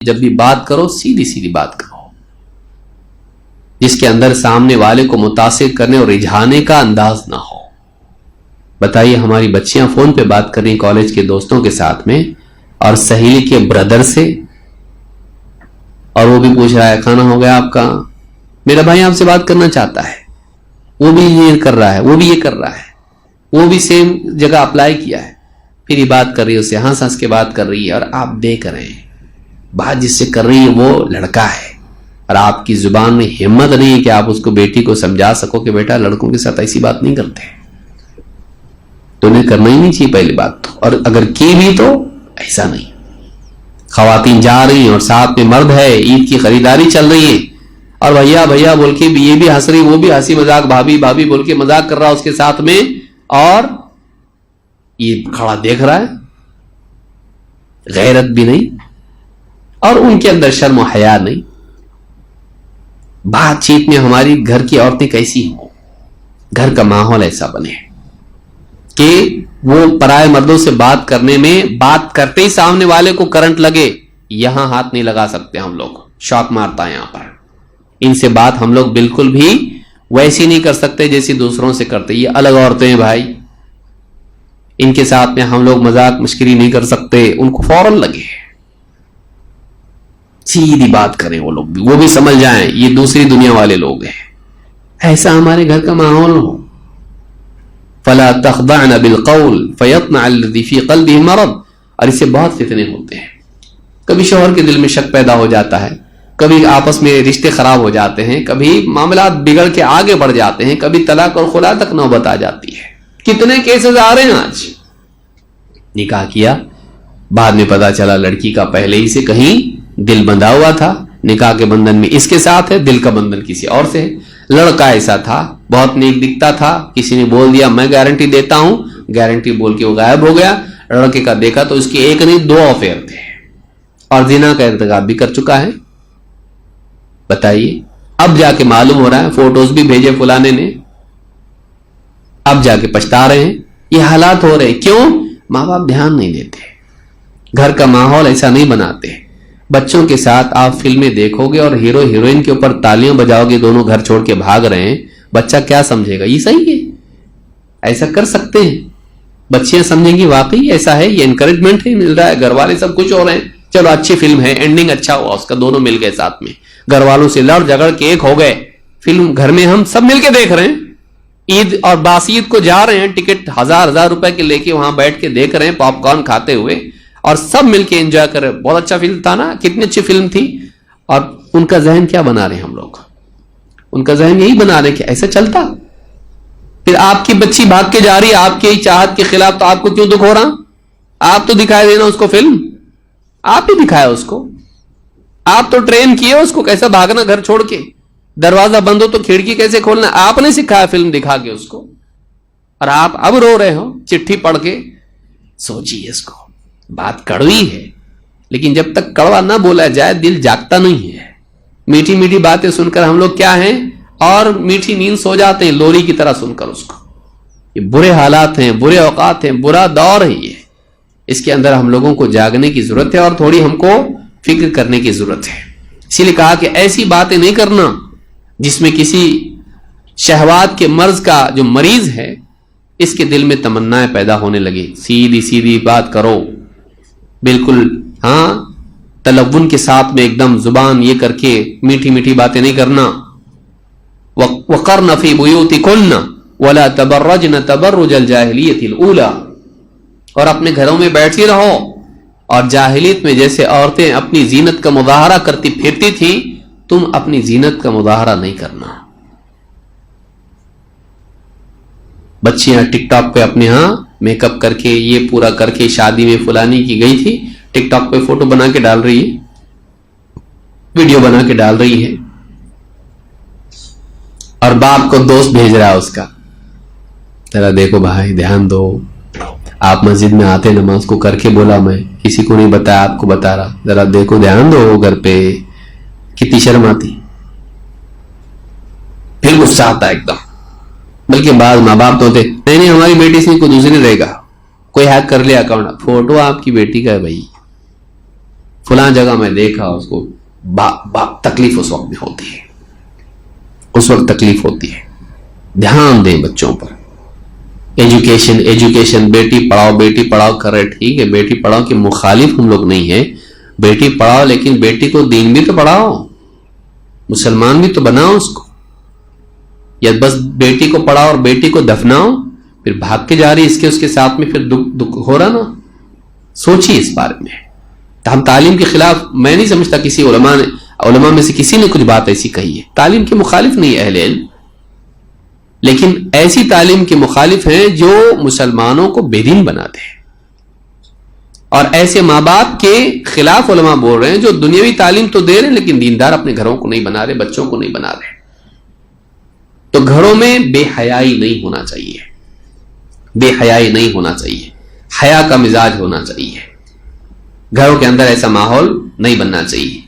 جب بھی بات کرو سیدھی سیدھی بات کرو، جس کے اندر سامنے والے کو متاثر کرنے اور رجھانے کا انداز نہ ہو۔ بتائیے ہماری بچیاں فون پہ بات کر رہی ہیں کالج کے دوستوں کے ساتھ میں اور سہیلی کے بردر سے، اور وہ بھی پوچھ رہا ہے کھانا ہو گیا آپ کا، میرا بھائی آپ سے بات کرنا چاہتا ہے، وہ بھی یہ کر رہا ہے، وہ بھی یہ کر رہا ہے، وہ بھی سیم جگہ اپلائی کیا ہے، پھر یہ بات کر رہی ہے، اسے ہنس ہنس کے بات کر رہی ہے، اور آپ دیکھ رہے ہیں بات جس سے کر رہی ہے وہ لڑکا ہے، اور آپ کی زبان میں ہمت نہیں ہے کہ آپ اس کو بیٹی کو سمجھا سکو کہ بیٹا لڑکوں کے ساتھ ایسی بات نہیں کرتے، تو انہیں کرنا ہی نہیں چاہیے پہلی بات تو، اور اگر کی بھی تو ایسا نہیں۔ خواتین جا رہی ہیں اور ساتھ میں مرد ہے، عید کی خریداری چل رہی ہے، اور بھیا بھیا بول کے بھی یہ بھی ہنس رہی، وہ بھی ہنسی مذاق، بھابھی بھابھی بول کے مذاق کر رہا اس کے ساتھ میں، اور یہ کھڑا دیکھ رہا ہے، غیرت بھی نہیں اور ان کے اندر شرم و حیا نہیں۔ بات چیت میں ہماری گھر کی عورتیں کیسی ہوں، گھر کا ماحول ایسا بنے کہ وہ پرائے مردوں سے بات کرنے میں، بات کرتے ہی سامنے والے کو کرنٹ لگے، یہاں ہاتھ نہیں لگا سکتے ہم لوگ، شاک مارتا ہے یہاں پر، ان سے بات ہم لوگ بالکل بھی ویسی نہیں کر سکتے جیسی دوسروں سے کرتے، یہ الگ عورتیں ہیں بھائی، ان کے ساتھ میں ہم لوگ مذاق مشکری نہیں کر سکتے، ان کو فوراً لگے سیدھی بات کریں، وہ لوگ بھی، وہ بھی سمجھ جائیں یہ دوسری دنیا والے لوگ ہیں، ایسا ہمارے گھر کا ماحول ہو۔ فلا تخضعن بالقول فيطمع الذي في قلبه مرض، اور اس سے بہت فتنے ہوتے ہیں، کبھی شوہر کے دل میں شک پیدا ہو جاتا ہے، کبھی آپس میں رشتے خراب ہو جاتے ہیں، کبھی معاملات بگڑ کے آگے بڑھ جاتے ہیں، کبھی طلاق اور خلا تک نوبت آ جاتی ہے۔ کتنے کیسز آ رہے ہیں آج، نکاح کیا، بعد میں پتا چلا لڑکی کا پہلے ہی سے کہیں دل بندھا ہوا تھا، نکاح کے بندھن میں اس کے ساتھ ہے، دل کا بندھن کسی اور سے ہے، لڑکا ایسا تھا بہت نیک دکھتا تھا، کسی نے بول دیا میں گارنٹی دیتا ہوں، گارنٹی بول کے وہ غائب ہو گیا، لڑکے کا دیکھا تو اس کے ایک نہیں 2 افیئر تھے، اور زنا کا ارتکاب بھی کر چکا ہے۔ بتائیے اب جا کے معلوم ہو رہا ہے، فوٹوز بھی بھیجے فلانے نے، اب جا کے پچھتا رہے ہیں، یہ حالات ہو رہے ہیں، کیوں؟ ماں باپ دھیان نہیں دیتے، گھر کا ماحول ایسا نہیں بناتے۔ بچوں کے ساتھ آپ فلمیں دیکھو گے اور ہیرو ہیروئن کے اوپر تالیاں بجاؤ گے، دونوں گھر چھوڑ کے بھاگ رہے ہیں، بچہ کیا سمجھے گا؟ یہ صحیح ہے، ایسا کر سکتے ہیں، بچیاں سمجھیں گی واقعی ایسا ہے، یہ انکریجمنٹ ہے، مل رہا ہے، گھر والے سب کچھ ہو رہے ہیں، چلو اچھی فلم ہے، اینڈنگ اچھا ہوا اس کا، دونوں مل گئے ساتھ میں، گھر والوں سے لڑ جھگڑ کے ایک ہو گئے، فلم گھر میں ہم سب مل کے دیکھ رہے ہیں، عید اور باسید کو جا رہے ہیں، ٹکٹ 1000 روپے کے لے کے وہاں بیٹھ کے دیکھ رہے ہیں، پاپ کارن کھاتے ہوئے، اور سب مل کے انجوائے کر رہے ہیں، بہت اچھا فلم تھا نا، کتنی اچھی فلم تھی، اور ان کا ذہن کیا بنا رہے ہیں ہم لوگ؟ ان کا ذہن یہی بنا رہے ہیں کہ ایسا چلتا، پھر آپ کی بچی بھاگ کے جا رہی ہے آپ کی چاہت کے خلاف، تو آپ کو کیوں دکھ ہو رہا؟ آپ تو دکھائے دینا اس کو فلم، آپ ہی دکھایا اس کو، آپ تو ٹرین کیے اس کو کیسا بھاگنا گھر چھوڑ کے، دروازہ بند ہو تو کھڑکی کیسے کھولنا، آپ نے سکھایا فلم دکھا کے اس کو، اور آپ اب رو رہے ہو چٹھی پڑھ کے۔ سوچیے اس کو، بات کڑوی ہے، لیکن جب تک کڑوا نہ بولا جائے دل جاگتا نہیں ہے، میٹھی میٹھی باتیں سن کر ہم لوگ کیا ہیں، اور میٹھی نیند سو جاتے ہیں لوری کی طرح سن کر اس کو۔ یہ برے حالات ہیں، برے اوقات ہیں، برا دور ہے یہ، اس کے اندر ہم لوگوں کو جاگنے کی ضرورت ہے، اور تھوڑی ہم کو فکر کرنے کی ضرورت ہے۔ اسی لیے کہا کہ ایسی باتیں نہیں کرنا جس میں کسی شہوات کے مرض کا جو مریض ہے اس کے دل میں تمنائیں پیدا ہونے لگے، سیدھی سیدھی بات کرو، بالکل ہاں تلون کے ساتھ میں ایک دم زبان یہ کر کے میٹھی میٹھی باتیں نہیں کرنا۔ وَقَرْنَ فِي بُيُوتِكُنَّ وَلَا تَبَرَّجْنَ تَبَرُّجَ الْجَاهِلِيَّةِ الْأُولَى، اور اپنے گھروں میں بیٹھی رہو، اور جاہلیت میں جیسے عورتیں اپنی زینت کا مظاہرہ کرتی پھرتی تھی، تم اپنی زینت کا مظاہرہ نہیں کرنا۔ بچیاں ٹک ٹاک پہ اپنے ہاں میک اپ کر کے یہ پورا کر کے شادی میں فلانی کی گئی تھی، ٹک ٹاک پہ فوٹو بنا کے ڈال رہی ہے، ویڈیو بنا کے ڈال رہی ہے، اور باپ کو دوست بھیج رہا ہے اس کا، ذرا دیکھو بھائی دھیان دو، آپ مسجد میں آتے نماز کو کر کے بولا میں کسی کو نہیں بتایا، آپ کو بتا رہا، ذرا دیکھو دھیان دو گھر پہ، کتنی شرم آتی، پھر غصہ آتا ایک دم۔ بلکہ بعض ماں باپ تو ہوتے نہیں ہماری بیٹی سے کوئی دوسری رہے گا، کوئی ہیک کر لیا اکاؤنٹ، فوٹو آپ کی بیٹی کا ہے بھائی، فلاں جگہ میں دیکھا، اس کو تکلیف اس وقت میں ہوتی ہے، اس وقت تکلیف ہوتی ہے. دھیان دیں بچوں پر. ایجوکیشن بیٹی پڑھاؤ کر رہے، ٹھیک ہے، بیٹی پڑھاؤ کے مخالف ہم لوگ نہیں ہیں، بیٹی پڑھاؤ، لیکن بیٹی کو دین بھی تو پڑھاؤ، مسلمان بھی تو بناؤ اس کو. یا بس بیٹی کو پڑھاؤ اور بیٹی کو دفناؤ، پھر بھاگ کے جا رہی اس کے ساتھ میں، پھر دکھ ہو رہا نا. سوچیے اس بارے میں. ہم تعلیم کے خلاف، میں نہیں سمجھتا کسی علماء میں سے کسی نے کچھ بات ایسی کہی ہے. تعلیم کے مخالف نہیں اہل علم، لیکن ایسی تعلیم کے مخالف ہیں جو مسلمانوں کو بے دین بناتے ہیں. اور ایسے ماں باپ کے خلاف علماء بول رہے ہیں جو دنیاوی تعلیم تو دے رہے ہیں لیکن دیندار اپنے گھروں کو نہیں بنا رہے، بچوں کو نہیں بنا رہے. تو گھروں میں بے حیائی نہیں ہونا چاہیے، بے حیائی نہیں ہونا چاہیے، حیا کا مزاج ہونا چاہیے. گھروں کے اندر ایسا ماحول نہیں بننا چاہیے.